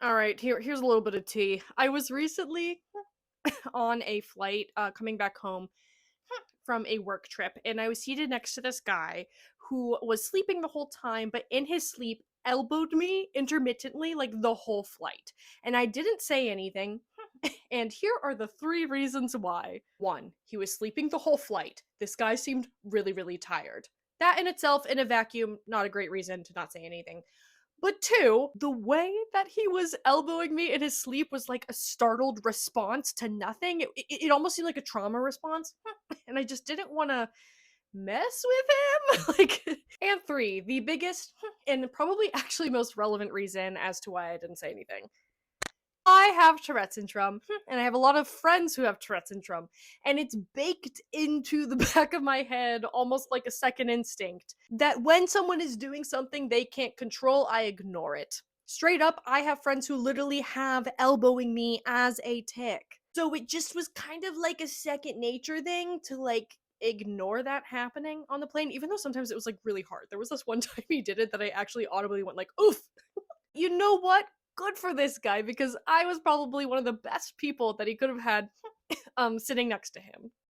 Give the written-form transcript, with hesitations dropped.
All right, here's a little bit of tea. I was recently on a flight coming back home from a work trip, and I was seated next to this guy who was sleeping the whole time, but in his sleep elbowed me intermittently like the whole flight. And I didn't say anything. And here are the three reasons why. One, he was sleeping the whole flight. This guy seemed really, really tired. That in itself, in a vacuum, not a great reason to not say anything. But two, the way that he was elbowing me in his sleep was like a startled response to nothing. It almost seemed like a trauma response. And I just didn't want to mess with him. And three, the biggest and probably actually most relevant reason as to why I didn't say anything. I have Tourette syndrome, and I have a lot of friends who have Tourette syndrome, and it's baked into the back of my head almost like a second instinct that when someone is doing something they can't control, I ignore it. Straight up, I have friends who literally have elbowing me as a tick. So it just was kind of like a second nature thing to ignore that happening on the plane, even though sometimes it was like really hard. There was this one time he did it that I actually audibly went like, oof. You know what? Good for this guy because I was probably one of the best people that he could have had sitting next to him.